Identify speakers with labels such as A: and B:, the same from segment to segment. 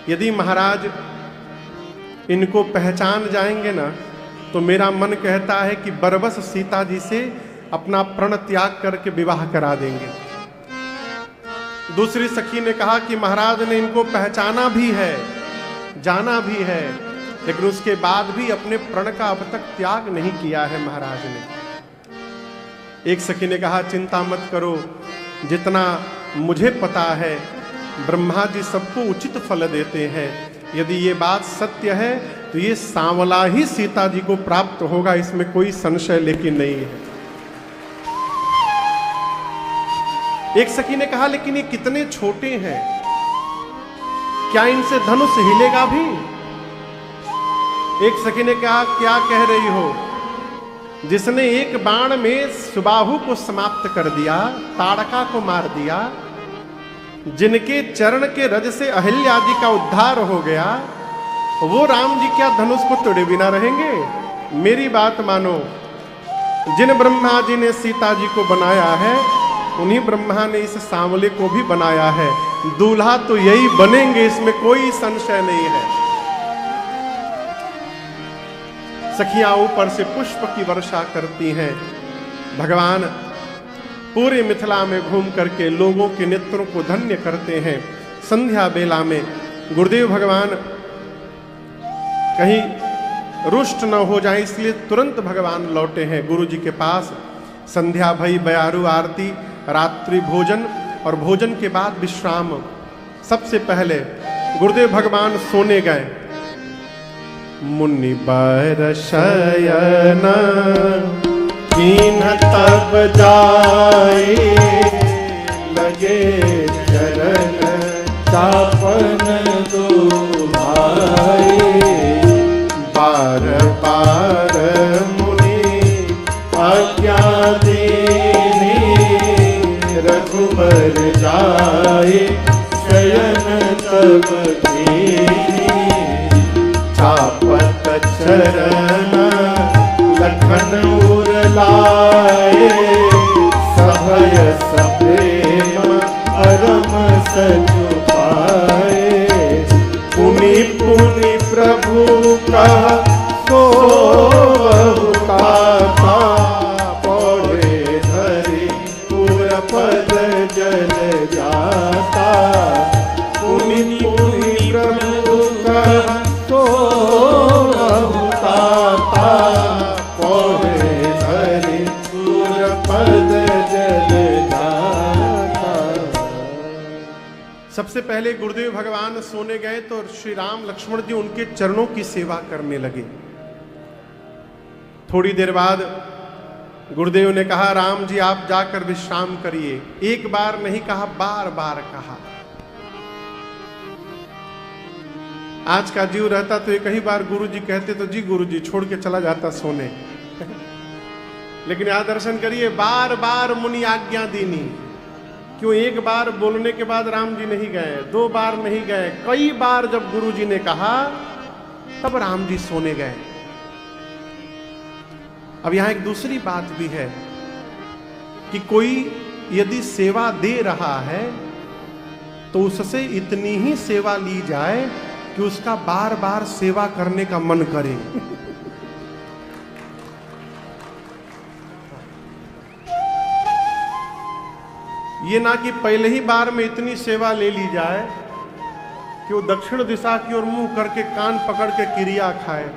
A: यदि महाराज इनको पहचान जाएंगे ना, तो मेरा मन कहता है कि बरबस सीता जी से अपना प्रण त्याग करके विवाह करा देंगे। दूसरी सखी ने कहा कि महाराज ने इनको पहचाना भी है, जाना भी है, लेकिन उसके बाद भी अपने प्रण का अब तक त्याग नहीं किया है महाराज ने। एक सखी ने कहा चिंता मत करो, जितना मुझे पता है ब्रह्मा जी सबको उचित फल देते हैं। यदि ये बात सत्य है तो ये सांवला ही सीता जी को प्राप्त होगा, इसमें कोई संशय लेकिन नहीं है। एक सखी ने कहा लेकिन ये कितने छोटे हैं, क्या इनसे धनुष हिलेगा भी? एक सखी ने कहा क्या कह रही हो? जिसने एक बाण में सुबाहु को समाप्त कर दिया, ताड़का को मार दिया, जिनके चरण के रज से अहिल्या जी का उद्धार हो गया, वो राम जी क्या धनुष को तोड़े बिना रहेंगे? मेरी बात मानो, जिन ब्रह्मा जी ने सीता जी को बनाया है, उन्हीं ब्रह्मा ने इस सांवले को भी बनाया है। दूल्हा तो यही बनेंगे, इसमें कोई संशय नहीं है। सखियां ऊपर से पुष्प की वर्षा करती हैं। भगवान पूरे मिथिला में घूम करके लोगों के नेत्रों को धन्य करते हैं। संध्या बेला में गुरुदेव भगवान कहीं रुष्ट न हो जाए, इसलिए तुरंत भगवान लौटे हैं गुरु जी के पास। संध्या भई, बयारू आरती, रात्रि भोजन और भोजन के बाद विश्राम। सबसे पहले गुरुदेव भगवान सोने गए। मुनि बर शयन कीन्ह तब जाए, लगे चरण चापन दुहाए। बार बार मुनि आज्ञा दीनी, रघुबर जाए शयन तब कीनी। चापत चरण लखन उरलाए, सभय सप्रेम परम सचु पाए। पुनि पुनि प्रभु कह सो बहु काथा, पौड़े धरि पुर पद जल जाता। पुनि पुनि प्रभु कह सो बहु काथा, पौड़े धरि पुर पद जल जाता। सबसे पहले गुरुदेव भगवान सोने गए तो श्री राम लक्ष्मण जी उनके चरणों की सेवा करने लगे। थोड़ी देर बाद गुरुदेव ने कहा राम जी आप जाकर विश्राम करिए। एक बार नहीं कहा, बार बार कहा। आज का जीव रहता तो एक ही बार गुरु जी कहते तो जी गुरु जी छोड़ के चला जाता सोने। लेकिन यहां दर्शन करिए, बार बार मुनि आज्ञा दीनी। क्यों एक बार बोलने के बाद राम जी नहीं गए, दो बार नहीं गए, कई बार जब गुरु जी ने कहा तब राम जी सोने गए। अब यहां एक दूसरी बात भी है कि कोई यदि सेवा दे रहा है तो उससे इतनी ही सेवा ली जाए कि उसका बार बार सेवा करने का मन करे। ये ना कि पहले ही बार में इतनी सेवा ले ली जाए कि वो दक्षिण दिशा की ओर मुंह करके कान पकड़ के क्रिया खाए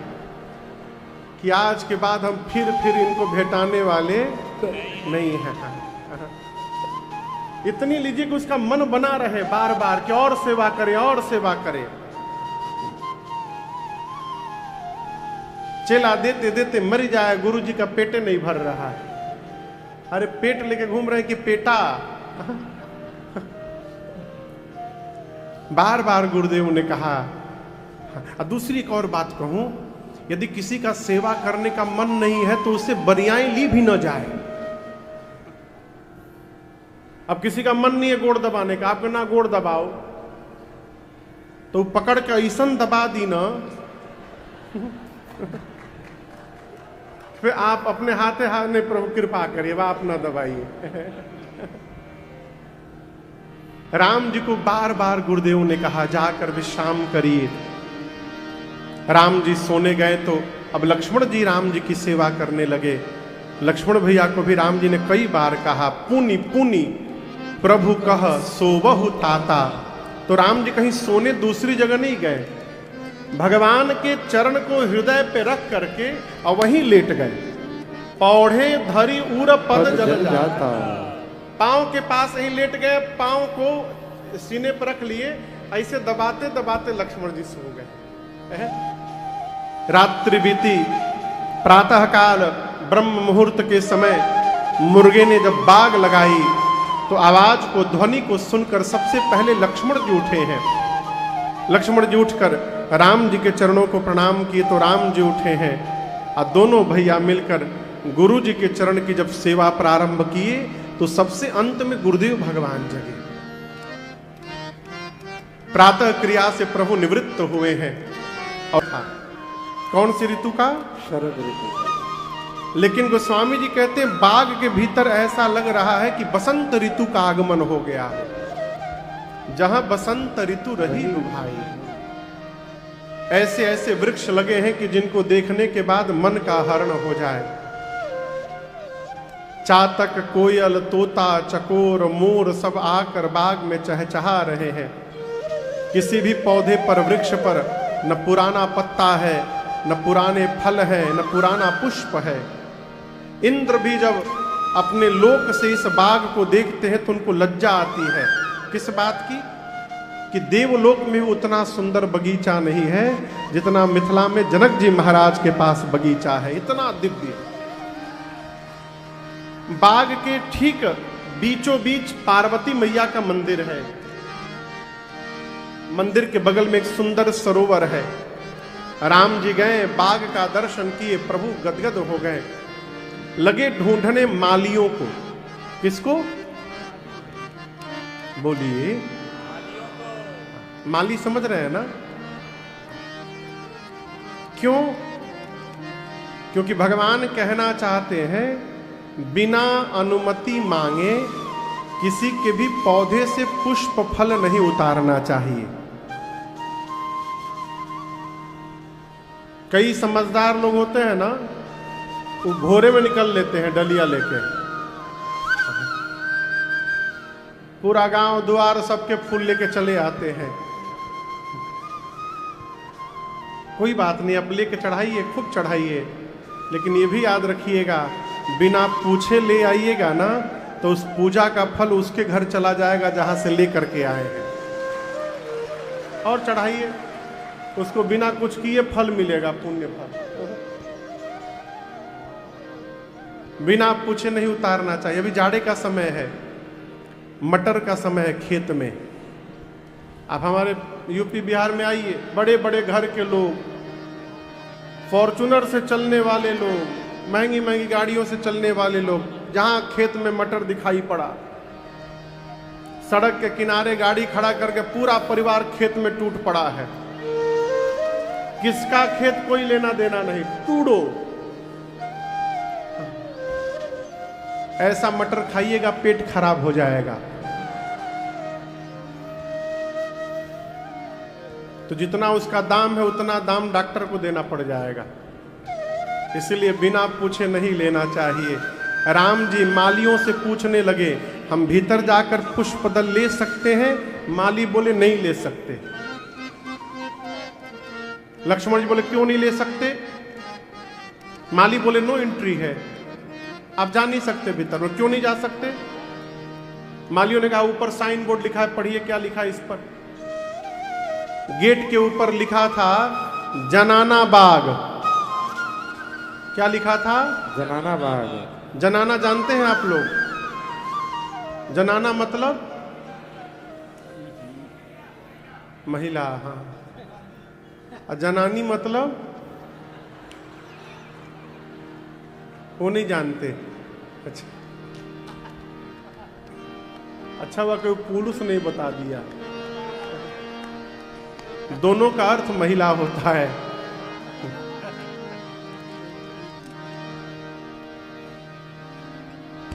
A: कि आज के बाद हम फिर इनको भेटाने वाले नहीं हैं। इतनी लीजिए कि उसका मन बना रहे बार बार कि और सेवा करे और सेवा करे। चेला देते देते मर जाए, गुरु जी का पेटे नहीं भर रहा है। अरे पेट लेके घूम रहे कि पेटा। बार बार गुरुदेव ने कहा। दूसरी एक और बात कहूं, यदि किसी का सेवा करने का मन नहीं है तो उससे बरियाएं ली भी न जाए। अब किसी का मन नहीं है गोड़ दबाने का, आप ना गोड़ दबाओ तो पकड़ के ऐसन दबा दी ना, फिर आप अपने हाथे हाथ ने प्रभु कृपा करिए, आप ना दबाइए। राम जी को बार बार गुरुदेव ने कहा जाकर विश्राम करिए। राम जी सोने गए तो अब लक्ष्मण जी राम जी की सेवा करने लगे। लक्ष्मण भैया को भी राम जी ने कई बार कहा, पुनि पुनि प्रभु कह सोवहु ताता। तो राम जी कहीं सोने दूसरी जगह नहीं गए, भगवान के चरण को हृदय पे रख करके और वहीं लेट गए। पौढ़े धरी उर पद जल जाता, पांव के पास ही लेट गए, पांव को सीने पर रख लिए, ऐसे दबाते दबाते लक्ष्मण जी सो गए। रात्रि बीती, प्रातः काल ब्रह्म मुहूर्त के समय मुर्गे ने जब बाग लगाई तो आवाज को, ध्वनि को सुनकर सबसे पहले लक्ष्मण जी उठे हैं। लक्ष्मण जी उठकर राम जी के चरणों को प्रणाम किए तो राम जी उठे हैं और दोनों भैया मिलकर गुरु जी के चरण की जब सेवा प्रारंभ किए तो सबसे अंत में गुरुदेव भगवान जगे। प्रातः क्रिया से प्रभु निवृत्त हुए हैं। और कौन सी ऋतु का?
B: शरद ऋतु।
A: लेकिन गोस्वामी जी कहते हैं बाग के भीतर ऐसा लग रहा है कि बसंत ऋतु का आगमन हो गया है। जहां बसंत ऋतु रही लुभाई, ऐसे ऐसे वृक्ष लगे हैं कि जिनको देखने के बाद मन का हरण हो जाए। चातक, कोयल, तोता, चकोर, मोर सब आकर बाग में चहचहा रहे हैं। किसी भी पौधे पर, वृक्ष पर न पुराना पत्ता है, न पुराने फल है, न पुराना पुष्प है। इंद्र भी जब अपने लोक से इस बाग को देखते हैं तो उनको लज्जा आती है। किस बात की? कि देवलोक में उतना सुंदर बगीचा नहीं है जितना मिथिला में जनक जी महाराज के पास बगीचा है, इतना दिव्य। बाग के ठीक बीचों बीच पार्वती मैया का मंदिर है। मंदिर के बगल में एक सुंदर सरोवर है। राम जी गए, बाग का दर्शन किए, प्रभु गदगद हो गए, लगे ढूंढने मालियों को। किसको? बोलिए। माली समझ रहे हैं ना? क्यों? क्योंकि भगवान कहना चाहते हैं बिना अनुमति मांगे किसी के भी पौधे से पुष्प फल नहीं उतारना चाहिए। कई समझदार लोग होते हैं ना, वो भोरे में निकल लेते हैं डलिया लेके, पूरा गांव द्वार सबके फूल लेके चले आते हैं। कोई बात नहीं, अब लेके चढ़ाइए, खूब चढ़ाइए, लेकिन ये भी याद रखिएगा बिना पूछे ले आइएगा ना तो उस पूजा का फल उसके घर चला जाएगा जहां से ले करके आए हैं। और चढ़ाइए, उसको बिना कुछ किए फल मिलेगा, पुण्य फल। बिना पूछे नहीं उतारना चाहिए। अभी जाड़े का समय है, मटर का समय है खेत में। आप हमारे यूपी बिहार में आइए, बड़े बड़े घर के लोग, फॉर्चूनर से चलने वाले लोग, महंगी महंगी गाड़ियों से चलने वाले लोग, जहां खेत में मटर दिखाई पड़ा, सड़क के किनारे गाड़ी खड़ा करके पूरा परिवार खेत में टूट पड़ा है। किसका खेत कोई लेना देना नहीं, टूटो। ऐसा मटर खाइएगा पेट खराब हो जाएगा। तो जितना उसका दाम है उतना दाम डॉक्टर को देना पड़ जाएगा। इसलिए बिना पूछे नहीं लेना चाहिए। राम जी मालियों से पूछने लगे, हम भीतर जाकर पुष्पदल ले सकते हैं? माली बोले नहीं ले सकते। लक्ष्मण जी बोले क्यों नहीं ले सकते? माली बोले नो एंट्री है, आप जा नहीं सकते भीतर। और क्यों नहीं जा सकते? मालियों ने कहा ऊपर साइन बोर्ड लिखा है, पढ़िए क्या लिखा है इस पर। गेट के ऊपर लिखा था जनाना बाग। क्या लिखा था?
B: जनाना बाग।
A: जनाना जानते हैं आप लोग? जनाना मतलब महिला, हाँ। और जनानी मतलब वो नहीं जानते। अच्छा, अच्छा हुआ कोई पुरुष नहीं बता दिया। दोनों का अर्थ महिला होता है।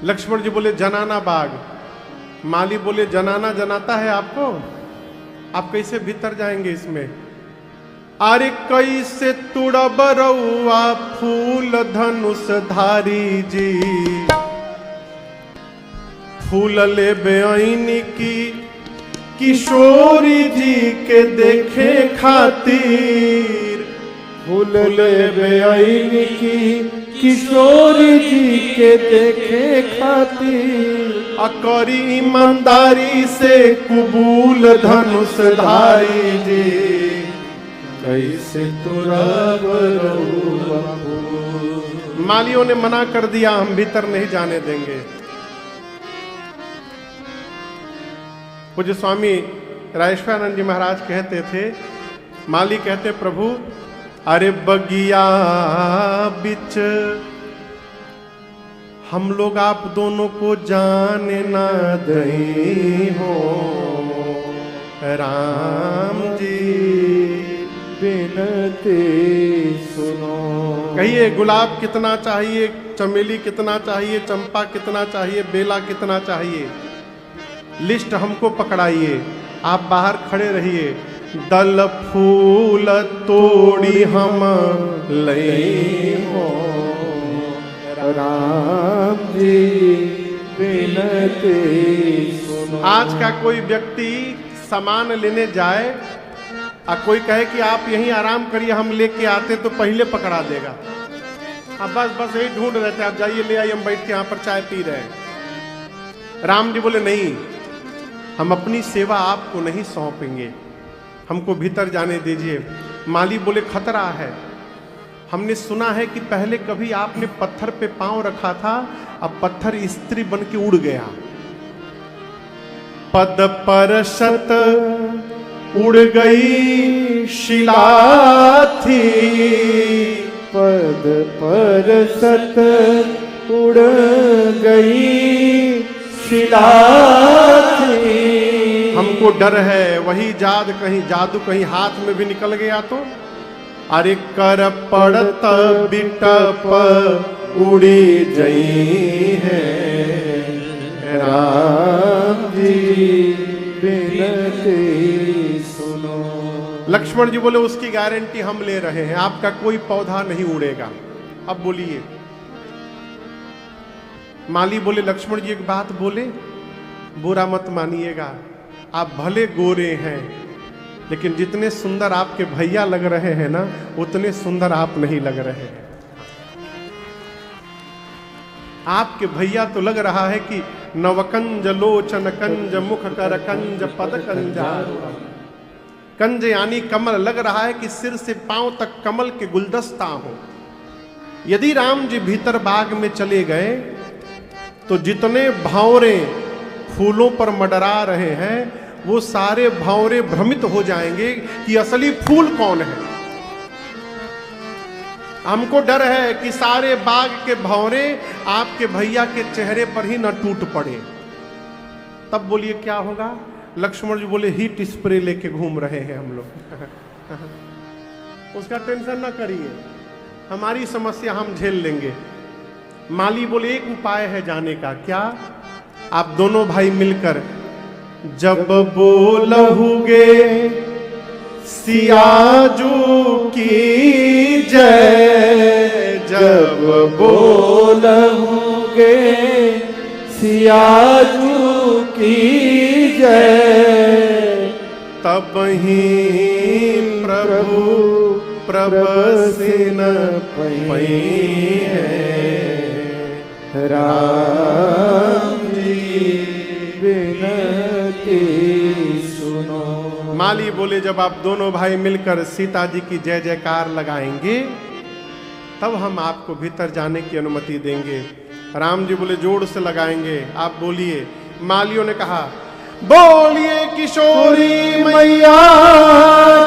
A: लक्ष्मण जी बोले जनाना बाग। माली बोले जनाना जनाता है आपको, आप कैसे भीतर जाएंगे इसमें? अरे कैसे तुड़ब रउआ फूल धनुष धारी जी, फूल ले बेअनी की किशोरी जी के देखे खातिर,
B: फूल ले बेअनी की किशोरी जी के देखे खातिर,
A: अकरी ईमानदारी से कबूल धनुष धारी जी,
B: कैसे तुड़ब रउआ फूल।
A: मालियों ने मना कर दिया, हम भीतर नहीं जाने देंगे। पूज्य स्वामी राजेश्वरानंद जी महाराज कहते थे, माली कहते प्रभु अरे बगिया बिच हम लोग आप दोनों को जाने ना दई हो, राम जी
B: बिनती सुनो।
A: कहिए गुलाब कितना चाहिए, चमेली कितना चाहिए, चंपा कितना चाहिए, बेला कितना चाहिए, लिस्ट हमको पकड़ाइए। आप बाहर खड़े रहिए, दल फूल तोड़ी हम लई हो,
B: राम जी बिनती सुनो।
A: आज का कोई व्यक्ति सामान लेने जाए और कोई कहे कि आप यहीं आराम करिए हम लेके आते, तो पहले पकड़ा देगा। अब बस यही ढूंढ रहे थे, आप जाइए ले आइए, हम बैठ के यहाँ पर चाय पी रहे हैं। राम जी बोले नहीं, हम अपनी सेवा आपको नहीं सौंपेंगे, हमको भीतर जाने दीजिए। माली बोले खतरा है, हमने सुना है कि पहले कभी आपने पत्थर पे पांव रखा था, अब पत्थर स्त्री बन के उड़ गया। पद पर शत उड़ गई शिला थी,
B: पद पर सत उड़ गई शिला थी।
A: हमको डर है वही जादू कहीं हाथ में भी निकल गया तो। अरे कर पड़त बिटप उड़ी जई है,
B: राम जी बिनती सुनो।
A: लक्ष्मण जी बोले उसकी गारंटी हम ले रहे हैं, आपका कोई पौधा नहीं उड़ेगा। अब बोलिए। माली बोले लक्ष्मण जी एक बात बोले, बुरा मत मानिएगा, आप भले गोरे हैं लेकिन जितने सुंदर आपके भैया लग रहे हैं ना, उतने सुंदर आप नहीं लग रहे हैं। आपके भैया तो लग रहा है कि नवकंज लोचन कंज मुख कर कंज पद कंजार, कंज यानी कमल, लग रहा है कि सिर से पांव तक कमल के गुलदस्ता हो। यदि राम जी भीतर बाग में चले गए तो जितने भंवरे फूलों पर मंडरा रहे हैं वो सारे भंवरे भ्रमित हो जाएंगे कि असली फूल कौन है। हमको डर है कि सारे बाग के भंवरे आपके भैया के चेहरे पर ही न टूट पड़े। तब बोलिए क्या होगा? लक्ष्मण जी बोले हीट स्प्रे लेके घूम रहे हैं हम लोग। उसका टेंशन ना करिए, हमारी समस्या हम झेल लेंगे। माली बोले एक उपाय है जाने का। क्या? आप दोनों भाई मिलकर जब बोलहुगे सियाजू की जय,
B: जब बोलहुगे सियाजू की जय,
A: तब ही प्रभु प्रबसिन पई है,
B: राम जी बिनती सुनो।
A: माली बोले जब आप दोनों भाई मिलकर सीता जी की जय जयकार लगाएंगे तब हम आपको भीतर जाने की अनुमति देंगे। राम जी बोले जोर से लगाएंगे। आप बोलिए। मालियों ने कहा बोलिए किशोरी मैया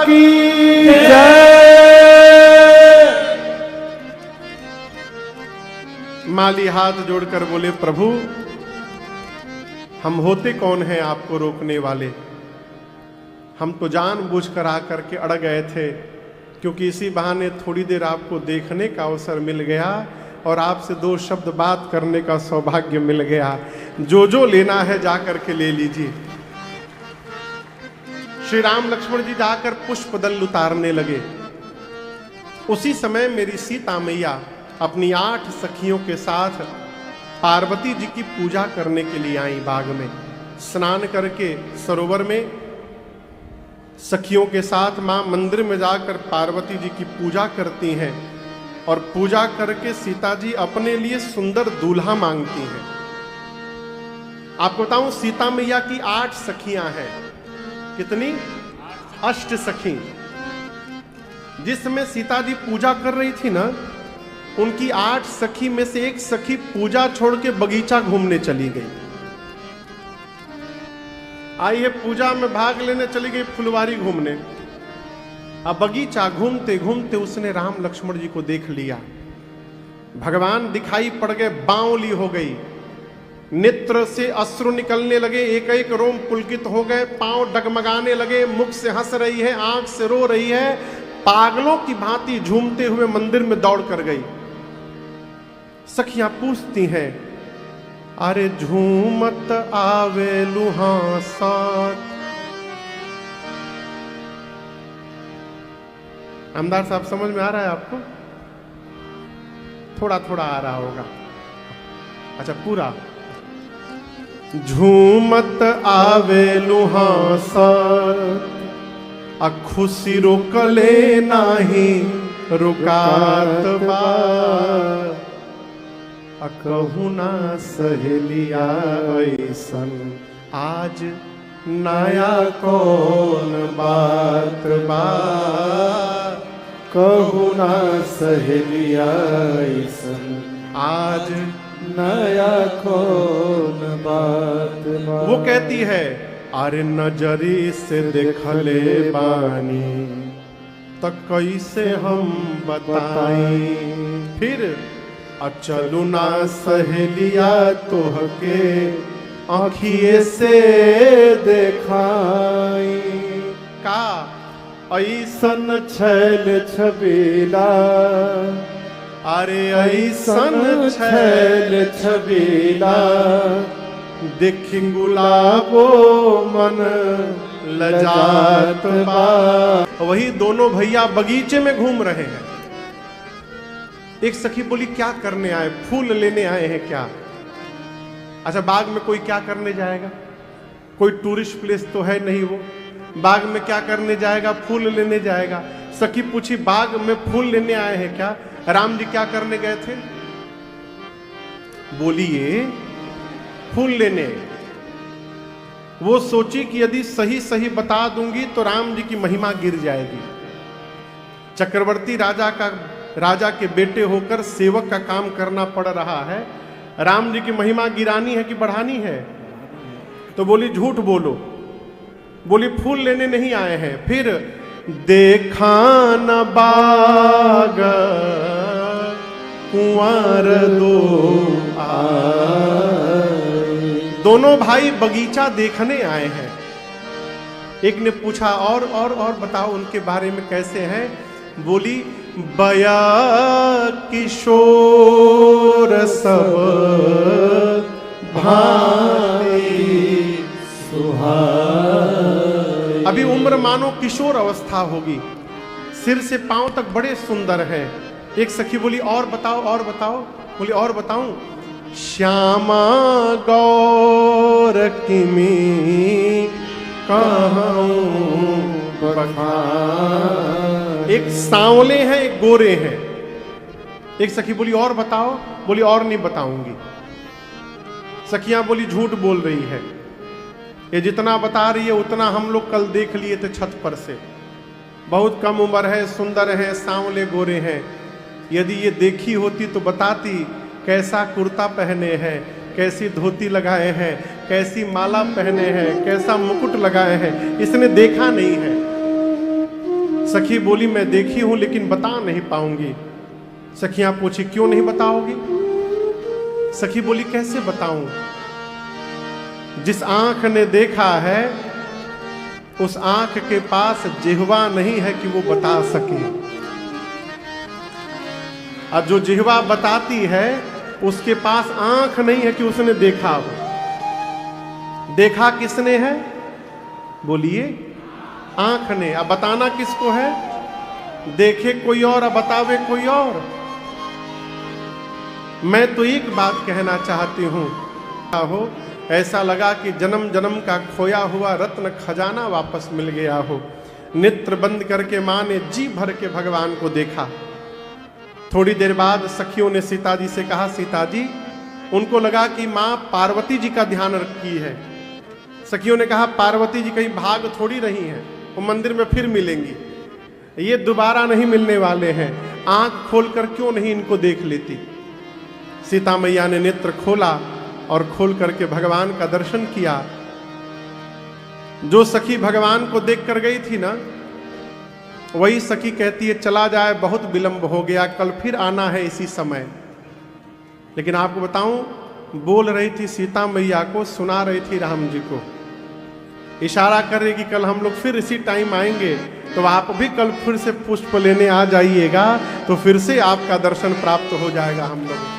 A: की जय। माली हाथ जोड़कर बोले प्रभु हम होते कौन हैं आपको रोकने वाले? हम तो जानबूझकर आकर के अड़ गए थे, क्योंकि इसी बहाने थोड़ी देर आपको देखने का अवसर मिल गया। और आपसे 2 शब्द बात करने का सौभाग्य मिल गया। जो लेना है जाकर के ले लीजिए। श्री राम लक्ष्मण जी जाकर पुष्प दल उतारने लगे। उसी समय मेरी सीता मैया अपनी 8 सखियों के साथ पार्वती जी की पूजा करने के लिए आई। बाग में स्नान करके सरोवर में सखियों के साथ मां मंदिर में जाकर पार्वती जी की पूजा करती हैं और पूजा करके सीता जी अपने लिए सुंदर दूल्हा मांगती हैं। आपको बताऊं, सीता मैया की 8 सखियां हैं। कितनी? 8 सखी। जिसमें सीता जी पूजा कर रही थी ना, उनकी 8 सखी में से एक सखी पूजा छोड़ के बगीचा घूमने चली गई। आई है पूजा में भाग लेने चली गई, फुलवारी घूमने। अब बगीचा घूमते घूमते उसने राम लक्ष्मण जी को देख लिया। भगवान दिखाई पड़ गए, बावली हो गई, नेत्र से अश्रु निकलने लगे, एक एक रोम पुलकित हो गए, पांव डगमगाने लगे, मुख से हंस रही है, आंख से रो रही है, पागलों की भांति झूमते हुए मंदिर में दौड़ कर गई। सखियां पूछती हैं, अरे झूमत आवे लुहा साथ। आमदार साहब समझ में आ रहा है आपको? थोड़ा थोड़ा आ रहा होगा। अच्छा, पूरा। झूमत आवे लुहा साथ, आ खुशी रोकले नाही रुकात बा, कहू ना सहेलिया ऐसन आज नया कौन बात बा,
B: कहू ना सहेलिया ऐसन
A: आज
B: नया कौन बात बा।
A: वो कहती है, अरे नजरी से देखले बानी तो कैसे हम बताई, फिर चलू ना सहेलिया तोहके आँखिए से देखाई, का ऐसन
B: छैल छबीला,
A: अरे ऐसन
B: छैल छबीला,
A: देखी गुलाबो मन लजात बा। वही दोनों भैया बगीचे में घूम रहे हैं। एक सखी बोली, क्या करने आए? फूल लेने आए हैं क्या? अच्छा, बाग में कोई क्या करने जाएगा? कोई टूरिस्ट प्लेस तो है नहीं वो। बाग में क्या करने जाएगा? फूल लेने जाएगा। सखी पूछी, बाग में फूल लेने आए हैं क्या? राम जी क्या करने गए थे? बोलिए, फूल लेने। वो सोची कि यदि सही सही बता दूंगी तो राम जी की महिमा गिर जाएगी। चक्रवर्ती राजा के बेटे होकर सेवक का काम करना पड़ रहा है। राम जी की महिमा गिरानी है कि बढ़ानी है? तो बोली, झूठ बोलो। बोली, फूल लेने नहीं आए हैं। फिर देखा न बाग कुंवर दो दोनों भाई बगीचा देखने आए हैं। एक ने पूछा, और बताओ उनके बारे में कैसे हैं? बोली, बया किशोर सब भाई सुहाई। अभी उम्र मानो किशोर अवस्था होगी, सिर से पांव तक बड़े सुंदर हैं। एक सखी बोली, और बताओ। बोली, और बताऊं? श्यामा गौर किमी कहूं बखान। एक सांवले हैं, एक गोरे हैं। एक सखी बोली, और बताओ। बोली, और नहीं बताऊंगी। सखियां बोली, झूठ बोल रही है, ये जितना बता रही है उतना हम लोग कल देख लिए थे छत पर से। बहुत कम उम्र है, सुंदर है, सांवले गोरे हैं। यदि ये देखी होती तो बताती कैसा कुर्ता पहने हैं, कैसी धोती लगाए हैं, कैसी माला पहने हैं, कैसा मुकुट लगाए हैं। इसने देखा नहीं है। सखी बोली, मैं देखी हूं लेकिन बता नहीं पाऊंगी। सखियां पूछी, क्यों नहीं बताओगी? सखी बोली, कैसे बताऊं? जिस आंख ने देखा है उस आंख के पास जिह्वा नहीं है कि वो बता सके। और जो जिह्वा बताती है उसके पास आंख नहीं है कि उसने देखा हो। देखा किसने है? बोलिए, आंख ने। अब बताना किसको है? देखे कोई और, अब बतावे कोई और। मैं तो एक बात कहना चाहती हूं, हो ऐसा लगा कि जन्म जन्म का खोया हुआ रत्न खजाना वापस मिल गया हो। नेत्र बंद करके मां ने जी भर के भगवान को देखा। थोड़ी देर बाद सखियों ने सीता जी से कहा, सीता जी, उनको लगा कि मां पार्वती जी का ध्यान रखी है। सखियों ने कहा, पार्वती जी कहीं भाग थोड़ी रही हैं, वो मंदिर में फिर मिलेंगी, ये दोबारा नहीं मिलने वाले हैं, आंख खोलकर क्यों नहीं इनको देख लेती। सीता मैया ने नेत्र खोला और खोल करके भगवान का दर्शन किया। जो सखी भगवान को देख कर गई थी ना, वही सखी कहती है, चला जाए, बहुत विलंब हो गया, कल फिर आना है इसी समय। लेकिन आपको बताऊं, बोल रही थी सीता मैया को, सुना रही थी राम जी को, इशारा कर रही कि कल हम लोग फिर इसी टाइम आएंगे, तो आप भी कल फिर से पुष्प लेने आ जाइएगा, तो फिर से आपका दर्शन प्राप्त हो जाएगा हम लोग।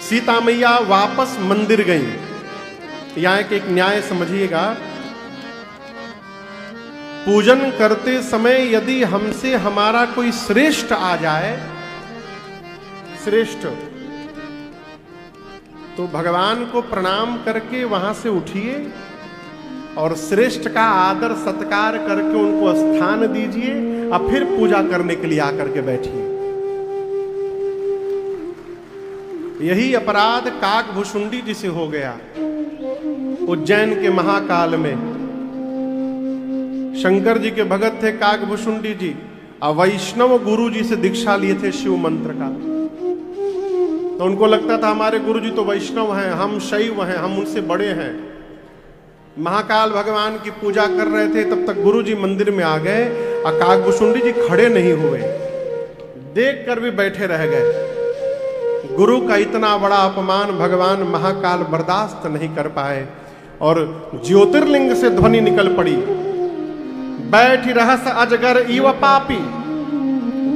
A: सीता मैया वापस मंदिर गई। यहां एक न्याय समझिएगा, पूजन करते समय यदि हमसे हमारा कोई श्रेष्ठ आ जाए, श्रेष्ठ, तो भगवान को प्रणाम करके वहां से उठिए और श्रेष्ठ का आदर सत्कार करके उनको स्थान दीजिए और फिर पूजा करने के लिए आकर के बैठिए। यही अपराध काकभुशुंडी जी से हो गया उज्जैन के महाकाल में। शंकर जी के भगत थे काकभुशुंडी जी, और वैष्णव गुरु जी से दीक्षा लिए थे शिव मंत्र का। तो उनको लगता था हमारे गुरु जी तो वैष्णव हैं, हम शैव हैं, हम उनसे बड़े हैं। महाकाल भगवान की पूजा कर रहे थे, तब तक गुरु जी मंदिर में आ गए और काकभुशुंडी जी खड़े नहीं हुए, देख कर भी बैठे रह गए। गुरु का इतना बड़ा अपमान भगवान महाकाल बर्दाश्त नहीं कर पाए और ज्योतिर्लिंग से ध्वनि निकल पड़ी, बैठ रहस अजगर इव पापी।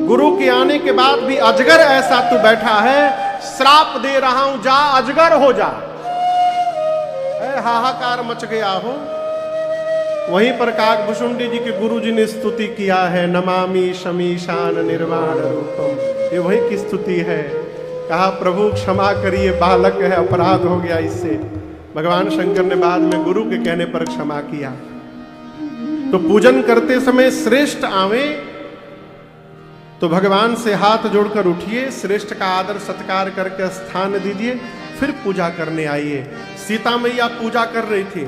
A: गुरु के आने के बाद भी अजगर ऐसा तू बैठा है, श्राप दे रहा हूं, जा अजगर हो जा। हाहाकार मच गया हो। वहीं पर काकभुशुंडी जी के गुरु जी ने स्तुति किया है, नमामि शमीशान निर्वाण रूपम। ये वही की स्तुति है। कहा, प्रभु क्षमा करिए, बालक है, अपराध हो गया इससे। भगवान शंकर ने बाद में गुरु के कहने पर क्षमा किया। तो पूजन करते समय श्रेष्ठ आवे तो भगवान से हाथ जोड़कर उठिए, श्रेष्ठ का आदर सत्कार करके स्थान दीजिए, फिर पूजा करने आइए। सीता मैया पूजा कर रही थी,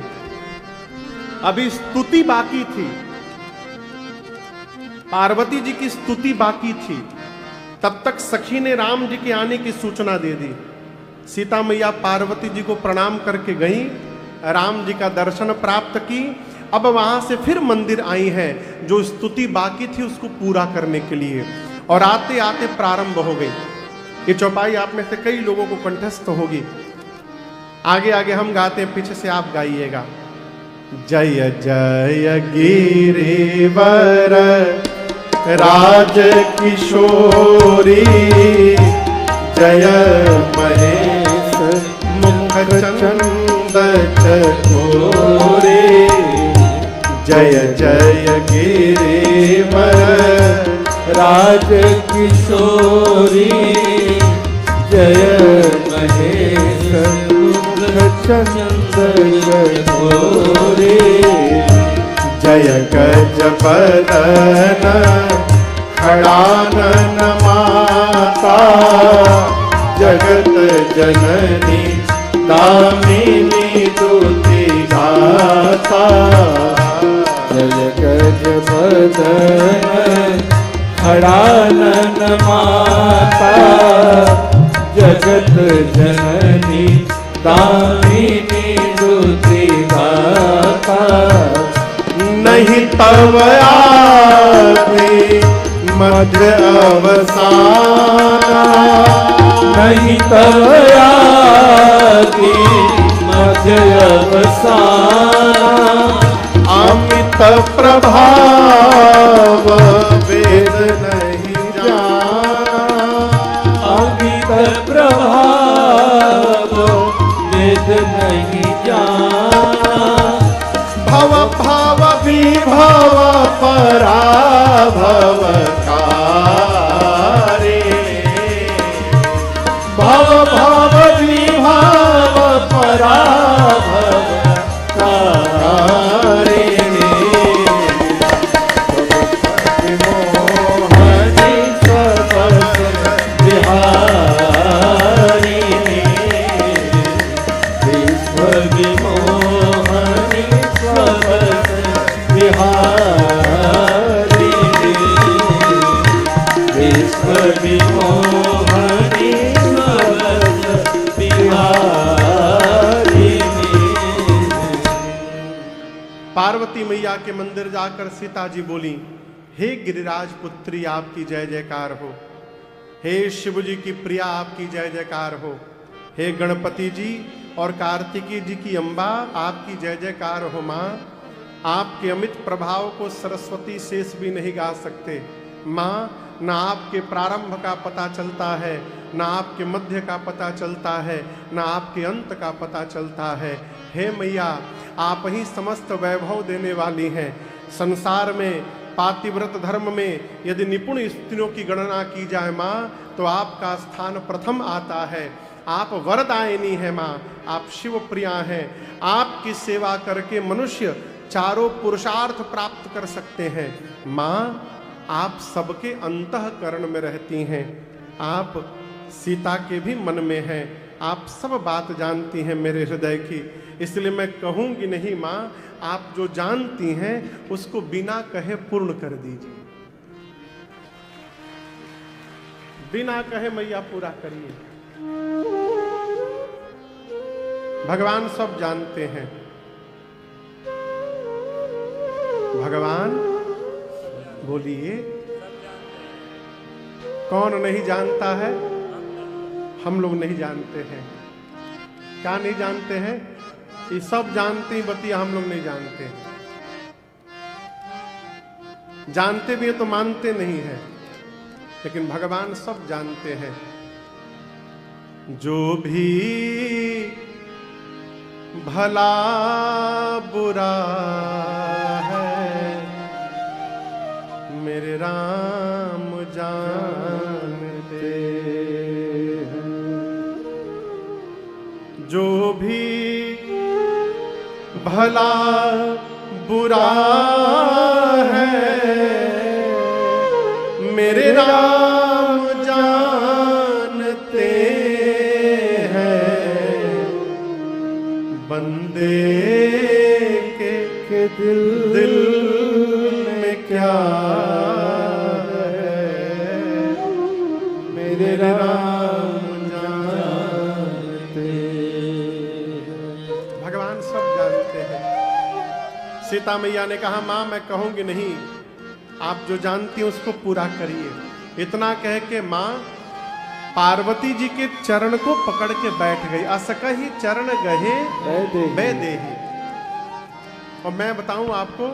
A: अभी स्तुति बाकी थी, पार्वती जी की स्तुति बाकी थी। तब तक सखी ने राम जी के आने की सूचना दे दी। सीता मैया पार्वती जी को प्रणाम करके गई, राम जी का दर्शन प्राप्त की। अब वहां से फिर मंदिर आई हैं, जो स्तुति बाकी थी उसको पूरा करने के लिए, और आते आते प्रारंभ हो गई। ये चौपाई आप में से कई लोगों को कंठस्थ होगी। आगे आगे हम गाते हैं, पीछे से आप गाइएगा। जय जय गिरिवर राज किशोरी, जय महेश मुख चंद चकोरे। जय जय गिरिवर
B: राज किशोरी, जय महेश मुख चंद चकोरे।
A: जय गज बदन खड़ानन माता,
B: जगत जननी दामिनी दुति दाता। जय गज बदन खड़ानन माता, जगत जननी दामिनी दुति दाता।
A: नहीं तव आदि मध्य अवसाना,
B: नहीं तव आदि मध्य अवसाना।
A: अमित प्रभाव वेद भाव विभव पराभव कारे,
B: भव भव विभव पराभव कारे, मोहनी स्वपस बिहारी, विश्व विमोहनी स्वपस बिहारी, विश्व विमोहनी स्वपस बिहारी।
A: पार्वती मैया के मंदिर जाकर सीता जी बोली, हे गिरिराज पुत्री आपकी जय जयकार हो, हे शिव जी की प्रिया आपकी जय जयकार हो, हे गणपति जी और कार्तिकी जी की अम्बा आपकी जय जयकार हो। माँ, आपके अमित प्रभाव को सरस्वती शेष भी नहीं गा सकते। माँ, ना आपके प्रारंभ का पता चलता है, ना आपके मध्य का पता चलता है, ना आपके अंत का पता चलता है। हे मैया, आप ही समस्त वैभव देने वाली हैं। संसार में पातिव्रत धर्म में यदि निपुण स्त्रियों की गणना की जाए माँ, तो आपका स्थान प्रथम आता है। आप वरदायिनी हैं माँ, आप शिव प्रिया हैं। आपकी सेवा करके मनुष्य चारों पुरुषार्थ प्राप्त कर सकते हैं। माँ, आप सबके अंतःकरण में रहती हैं, आप सीता के भी मन में हैं, आप सब बात जानती हैं मेरे हृदय की। इसलिए मैं कहूँगी नहीं माँ, आप जो जानती हैं उसको बिना कहे पूर्ण कर दीजिए, बिना कहे मैया पूरा करिए। भगवान सब जानते हैं, भगवान बोलिए कौन नहीं जानता है? हम लोग नहीं जानते हैं। क्या नहीं जानते हैं? ये सब जानते ही बतिया हम लोग नहीं जानते। जानते भी है तो मानते नहीं है, लेकिन भगवान सब जानते हैं। जो भी भला बुरा है मेरे राम जानते हैं। जो भी भला बुरा है मेरे राम जानते हैं। बंदे के दिल में क्या है मेरे राम जानते हैं। भगवान सब जानते हैं। सीता मैया ने कहा, मां मैं कहूंगी नहीं, आप जो जानती हैं उसको पूरा करिए। इतना कह के मां पार्वती जी के चरण को पकड़ के बैठ गई। असकहि चरण गहे वैदेही। और मैं बताऊं आपको,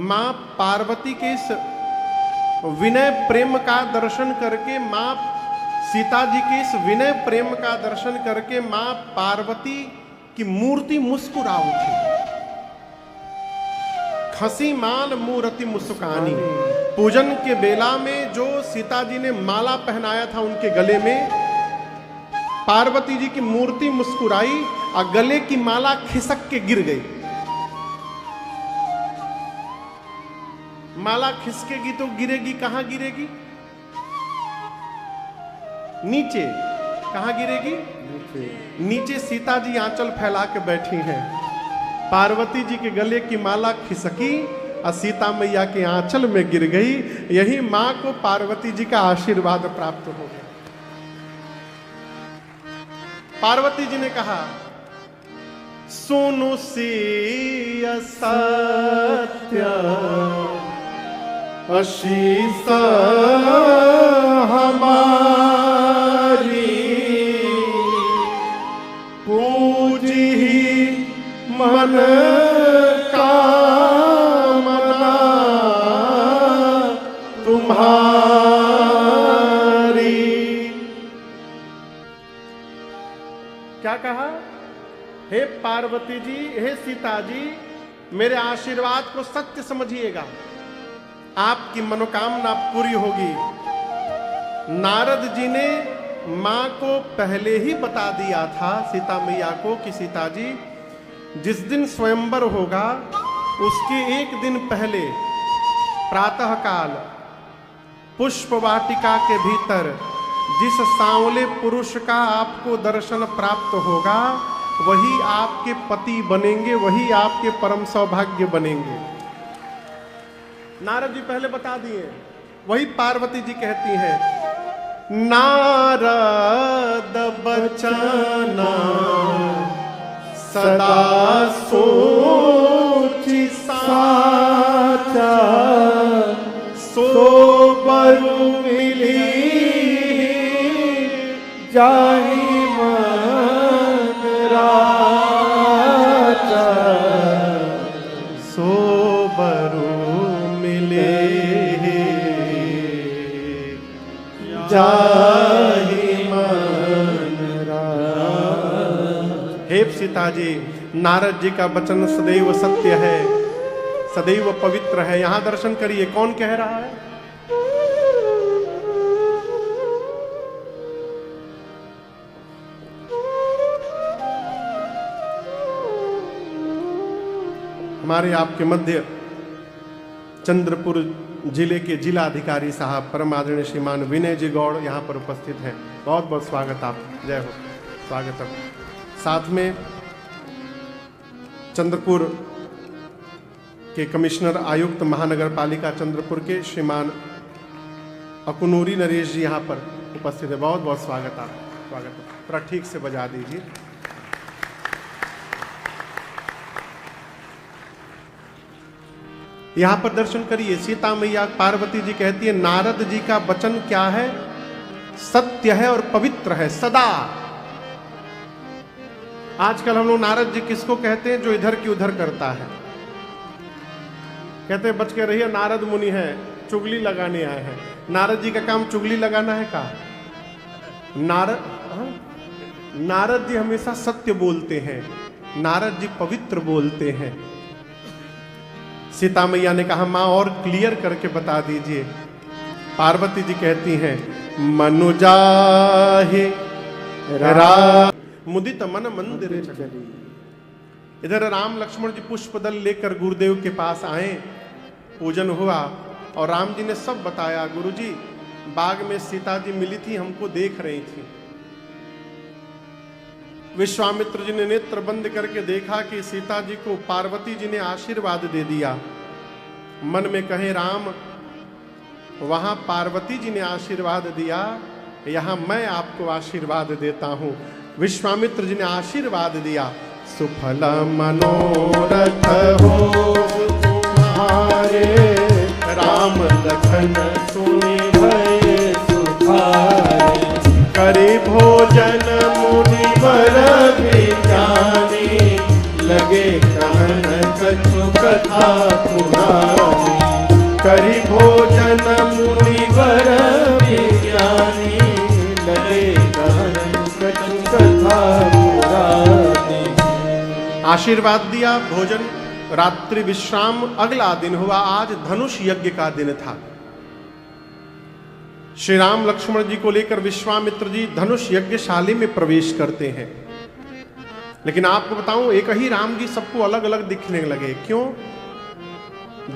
A: मां पार्वती के इस विनय प्रेम का दर्शन करके, मां सीता जी के इस विनय प्रेम का दर्शन करके मां पार्वती की मूर्ति मुस्कुरा उठी। खसी माल मूर्ति मुस्कानी। पूजन के बेला में जो सीता जी ने माला पहनाया था उनके गले में, पार्वती जी की मूर्ति मुस्कुराई और गले की माला खिसक के गिर गई। माला खिसकेगी तो गिरेगी, कहां गिरेगी? नीचे। कहां गिरेगी? नीचे। सीता जी आंचल फैला के बैठी हैं। पार्वती जी के गले की माला खिसकी और सीता मैया के आंचल में गिर गई। यही मां को पार्वती जी का आशीर्वाद प्राप्त हो गया। पार्वती जी ने कहा, सुनु सिय सत्य अशीष हमारी, पूजी मन कामना तुम्हारी। क्या कहा? हे पार्वती जी, हे सीता जी, मेरे आशीर्वाद को सत्य समझिएगा, आपकी मनोकामना पूरी होगी। नारद जी ने मां को पहले ही बता दिया था, सीता मैया को, कि सीता जी जिस दिन स्वयंवर होगा उसके एक दिन पहले प्रातःकाल पुष्प वाटिका के भीतर जिस सांवले पुरुष का आपको दर्शन प्राप्त होगा वही आपके पति बनेंगे, वही आपके परम सौभाग्य बनेंगे। नारद जी पहले बता दिए। वही पार्वती जी कहती हैं, नारद बचना सदा सोची साचा, सो बरु मिली
B: जाहि मन राजा,
A: सो बरु मिले जाहि मन राजा। हे सीता जी, नारद जी का वचन सदैव सत्य है, सदैव पवित्र है। यहां दर्शन करिए, कौन कह रहा है? हमारे आपके मध्य चंद्रपुर जिले के जिला अधिकारी साहब परम आदरणीय श्रीमान विनय जी गौड़ यहाँ पर उपस्थित हैं। बहुत बहुत स्वागत आप, जय हो, स्वागत। साथ में चंद्रपुर के कमिश्नर आयुक्त महानगर पालिका चंद्रपुर के श्रीमान अकुनूरी नरेश जी यहाँ पर उपस्थित है। बहुत बहुत स्वागत आप, स्वागत। थोड़ा ठीक से बजा दीजिए। यहां पर दर्शन करिए। सीता मैया पार्वती जी कहती है, नारद जी का वचन क्या है? सत्य है और पवित्र है सदा। आजकल हम लोग नारद जी किसको कहते हैं? जो इधर की उधर करता है। कहते हैं बच के रहिए, नारद मुनि है, चुगली लगाने आए हैं। नारद जी का काम चुगली लगाना है का? नारद जी हमेशा सत्य बोलते हैं, नारद जी पवित्र बोलते हैं। सीता मैया ने कहा, मां और क्लियर करके बता दीजिए। पार्वती जी कहती हैं, मनुजाहि मुदित मन मंदिर चली। इधर राम लक्ष्मण जी पुष्प दल लेकर गुरुदेव के पास आए, पूजन हुआ और राम जी ने सब बताया। गुरुजी, बाग में सीता जी मिली थी, हमको देख रही थी। विश्वामित्र जी ने नेत्र बंद करके देखा कि सीता जी को पार्वती जी ने आशीर्वाद दे दिया। मन में कहे, राम वहां पार्वती जी ने आशीर्वाद दिया, यहां मैं आपको आशीर्वाद देता हूं। विश्वामित्र जी ने आशीर्वाद दिया, सुफल मनोरथ हो तुम्हारे, राम लखन सुनि भय सुखारे। करे भोजन मुनिवर विज्ञानी, लगे कहन कछु कथा पुरानी। करि भोजन मुनिवर विज्ञानी, लगे कहन कछु कथा पुरानी। आशीर्वाद दिया, भोजन, रात्रि विश्राम। अगला दिन हुआ, आज धनुष यज्ञ का दिन था। श्री राम लक्ष्मण जी को लेकर विश्वामित्र जी धनुष यज्ञशाली में प्रवेश करते हैं। लेकिन आपको बताऊं, एक ही राम जी सबको अलग अलग दिखने लगे। क्यों?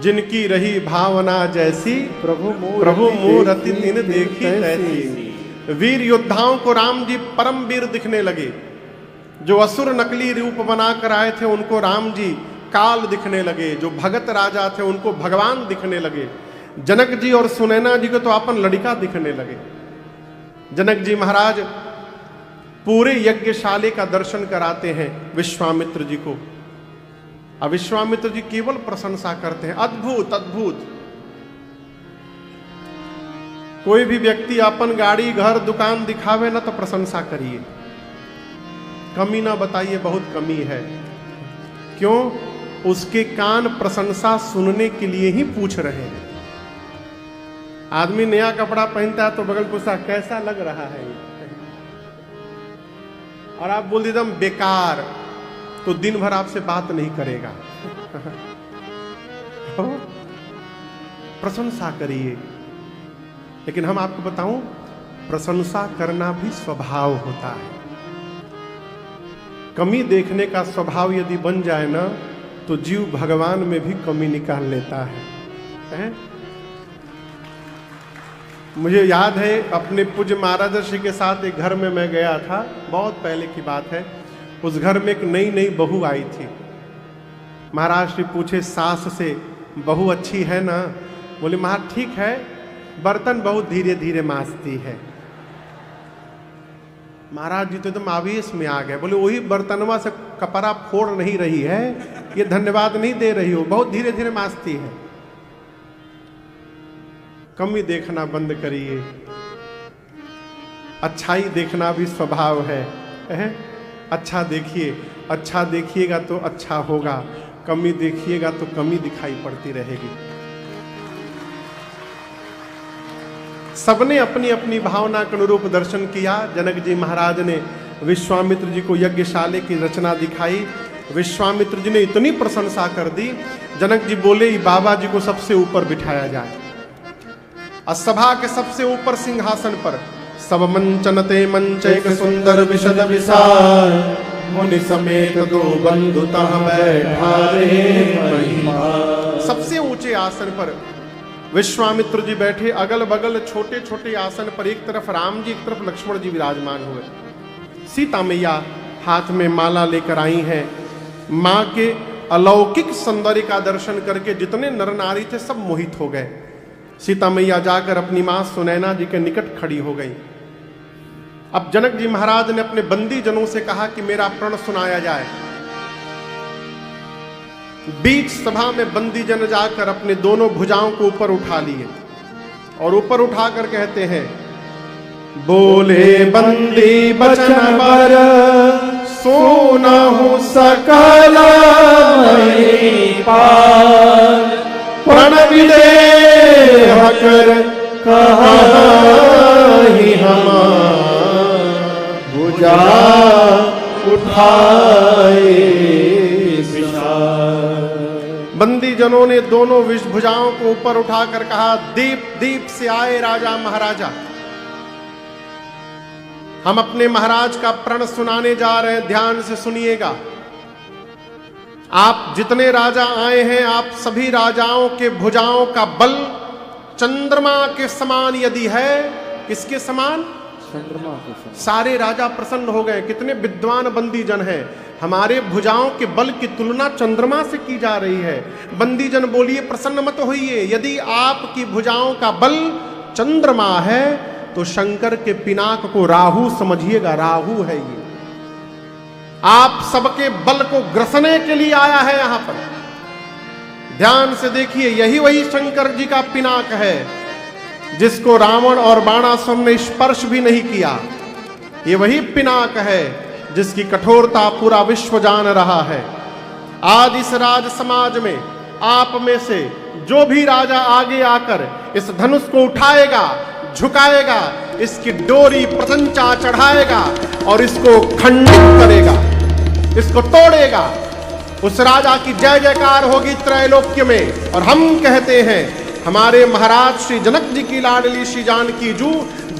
A: जिनकी रही भावना जैसी, प्रभु मूरति तिन देखी तैसी। वीर योद्धाओं को राम जी परम वीर दिखने लगे। जो असुर नकली रूप बनाकर आए थे उनको राम जी काल दिखने लगे। जो भगत राजा थे उनको भगवान दिखने लगे। जनक जी और सुनैना जी को तो अपन लड़का दिखने लगे। जनक जी महाराज पूरे यज्ञशाले का दर्शन कराते हैं विश्वामित्र जी को। अब विश्वामित्र जी केवल प्रशंसा करते हैं, अद्भुत अद्भुत। कोई भी व्यक्ति अपन गाड़ी घर दुकान दिखावे ना तो प्रशंसा करिए, कमी ना बताइए, बहुत कमी है। क्यों? उसके कान प्रशंसा सुनने के लिए ही पूछ रहे हैं। आदमी नया कपड़ा पहनता है तो बगल पूछता कैसा लग रहा है, और आप बोल दीजिए बेकार, तो दिन भर आपसे बात नहीं करेगा। प्रशंसा करिए। लेकिन हम आपको बताऊं, प्रशंसा करना भी स्वभाव होता है। कमी देखने का स्वभाव यदि बन जाए ना, तो जीव भगवान में भी कमी निकाल लेता है? मुझे याद है अपने पूज्य महाराज श्री के साथ एक घर में मैं गया था, बहुत पहले की बात है। उस घर में एक नई नई बहू आई थी। महाराज श्री पूछे सास से, बहू अच्छी है ना? बोले महाराज ठीक है, बर्तन बहुत धीरे धीरे मांजती है। महाराज जी तो एकदम आवेश में आ गए। बोले वही बर्तनवा से कपड़ा फोड़ नहीं रही है, ये धन्यवाद नहीं दे रही हो, बहुत धीरे धीरे मांजती है। कमी देखना बंद करिए। अच्छाई देखना भी स्वभाव है? अच्छा देखिए, अच्छा देखिएगा तो अच्छा होगा, कमी देखिएगा तो कमी दिखाई पड़ती रहेगी। सबने अपनी अपनी भावना के अनुरूप दर्शन किया। जनक जी महाराज ने विश्वामित्र जी को यज्ञशाले की रचना दिखाई। विश्वामित्र जी ने इतनी प्रशंसा कर दी, जनक जी बोले बाबा जी को सबसे ऊपर बिठाया जाए। और सभा के सबसे ऊपर सिंहासन पर सब मंचनते मंच एक सुंदर विशद विशाल, मुनि समेत दो बंधु तह बैठारे महिमा। सबसे ऊंचे आसन पर विश्वामित्र जी बैठे, अगल बगल छोटे छोटे आसन पर एक तरफ राम जी, एक तरफ लक्ष्मण जी विराजमान हुए। सीता मैया हाथ में माला लेकर आई हैं। माँ के अलौकिक सौंदर्य का दर्शन करके जितने नर नारी थे सब मोहित हो गए। सीता मैया जाकर अपनी मां सुनैना जी के निकट खड़ी हो गई। अब जनक जी महाराज ने अपने बंदी जनों से कहा कि मेरा प्रण सुनाया जाए। बीच सभा में बंदी जन जाकर अपने दोनों भुजाओं को ऊपर उठा लिए और ऊपर उठाकर कहते हैं, बोले बंदी बचन बर सोना हूं सकल प्रण विदेह कर कहीं हम भुजा उठाए। बंदी जनों ने दोनों भुजाओं को ऊपर उठाकर कहा, दीप दीप से आए राजा महाराजा, हम अपने महाराज का प्रण सुनाने जा रहे हैं, ध्यान से सुनिएगा। आप जितने राजा आए हैं, आप सभी राजाओं के भुजाओं का बल चंद्रमा के समान यदि है, किसके समान? चंद्रमा के समान। सारे राजा प्रसन्न हो गए। कितने विद्वान बंदी जन हैं, हमारे भुजाओं के बल की तुलना चंद्रमा से की जा रही है। बंदी जन बोलिए प्रसन्न मत होइए, यदि आपकी भुजाओं का बल चंद्रमा है तो शंकर के पिनाक को राहु समझिएगा, राहु है ये। आप सबके बल को ग्रसने के लिए आया है यहां पर। ध्यान से देखिए, यही वही शंकर जी का पिनाक है जिसको रावण और बाणासुर ने स्पर्श भी नहीं किया। ये वही पिनाक है जिसकी कठोरता पूरा विश्व जान रहा है। आज इस राज समाज में आप में से जो भी राजा आगे आकर इस धनुष को उठाएगा, झुकाएगा, इसकी डोरी प्रशंसा चढ़ाएगा और इसको खंडित करेगा, इसको तोड़ेगा, उस राजा की जय जयकार होगी त्रैलोक्य में। और हम कहते हैं, हमारे महाराज श्री जनक जी की लाडली श्री जानकी जू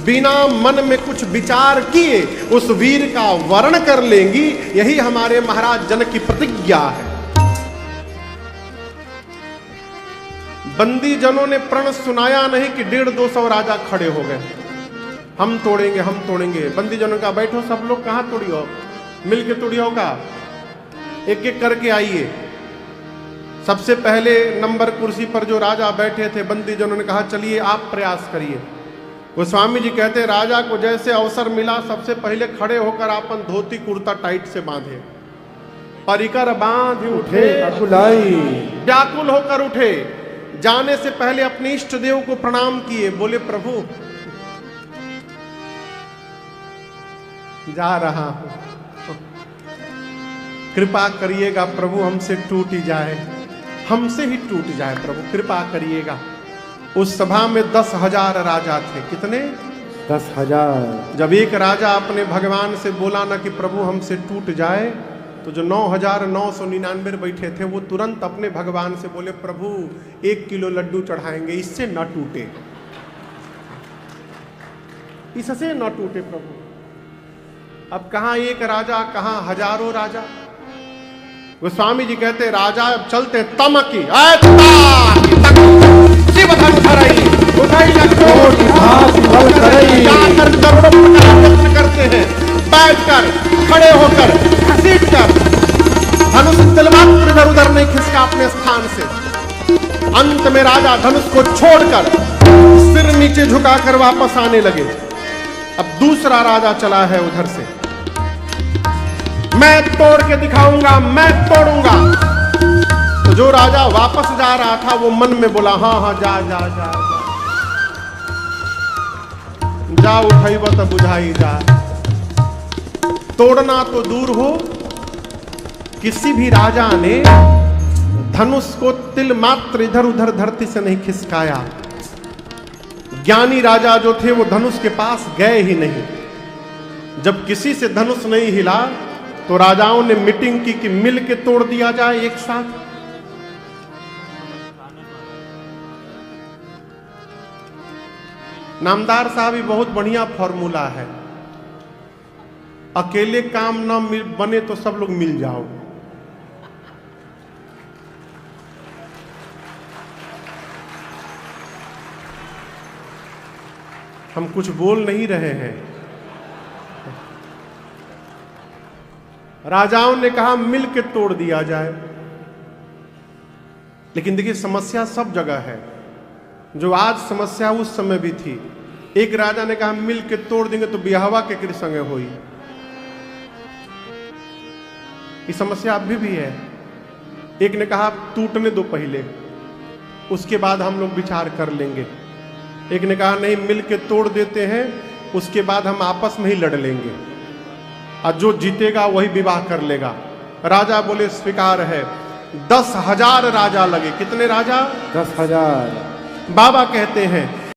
A: बिना मन में कुछ विचार किए उस वीर का वर्ण कर लेंगी। यही हमारे महाराज जनक की प्रतिज्ञा है। बंदी जनों ने प्रण सुनाया नहीं कि 150-200 राजा खड़े हो गए, हम तोड़ेंगे, हम तोड़ेंगे। बंदी जनों का बैठो सब लोग, कहां तोड़ियो, मिलके तोड़ियो का, एक एक करके आइए। सबसे पहले नंबर कुर्सी पर जो राजा बैठे थे, बंदी जनों ने कहा चलिए आप प्रयास करिए। गोस्वामी जी कहते हैं, राजा को जैसे अवसर मिला सबसे पहले खड़े होकर अपन धोती कुर्ता टाइट से बांधे, परिकर बांध उठे, व्याकुल होकर उठे। जाने से पहले अपने इष्ट देव को प्रणाम किए, बोले प्रभु जा रहा हूं, कृपा करिएगा प्रभु, हमसे टूट ही जाए, हमसे ही टूट जाए प्रभु, कृपा करिएगा। उस सभा में 10,000 राजा थे। कितने?
B: 10,000।
A: जब एक राजा अपने भगवान से बोला ना कि प्रभु हमसे टूट जाए, तो जो 9,999 बैठे थे वो तुरंत अपने भगवान से बोले, प्रभु 1 किलो लड्डू चढ़ाएंगे, इससे न टूटे, इससे न टूटे प्रभु। अब कहां एक राजा, कहां हजारों राजा। गोस्वामी जी कहते राजा अब चलते तमकी करते हैं, बैठकर, खड़े होकर, घसीट कर धनुष तिलमात्र इधर उधर नहीं खिसका अपने स्थान से। अंत में राजा धनुष को छोड़कर सिर नीचे झुकाकर वापस आने लगे। अब दूसरा राजा चला है उधर से, मैं तोड़ के दिखाऊंगा, मैं तोड़ूंगा। तो जो राजा वापस जा रहा था वो मन में बोला, हाँ हाँ जा जा जा जा, उठाई तो बुझाई जा। तोड़ना तो दूर हो, किसी भी राजा ने धनुष को तिल मात्र इधर उधर धरती से नहीं खिसकाया। ज्ञानी राजा जो थे वो धनुष के पास गए ही नहीं। जब किसी से धनुष नहीं हिला तो राजाओं ने मीटिंग की कि मिल के तोड़ दिया जाए एक साथ। नामदार साहब ही बहुत बढ़िया फॉर्मूला है, अकेले काम ना बने तो सब लोग मिल जाओ। हम कुछ बोल नहीं रहे हैं। राजाओं ने कहा मिल के तोड़ दिया जाए, लेकिन देखिए समस्या सब जगह है। जो आज समस्या उस समय भी थी। एक राजा ने कहा मिल के तोड़ देंगे तो बिहावा के संगे हुई। ये समस्या अभी भी है। एक ने कहा टूटने दो पहले, उसके बाद हम लोग विचार कर लेंगे। एक ने कहा नहीं मिल के तोड़ देते हैं, उसके बाद हम आपस में ही लड़ लेंगे और जो जीतेगा वही विवाह कर लेगा। राजा बोले स्वीकार है। 10,000 राजा लगे। कितने राजा?
B: 10,000।
A: बाबा कहते हैं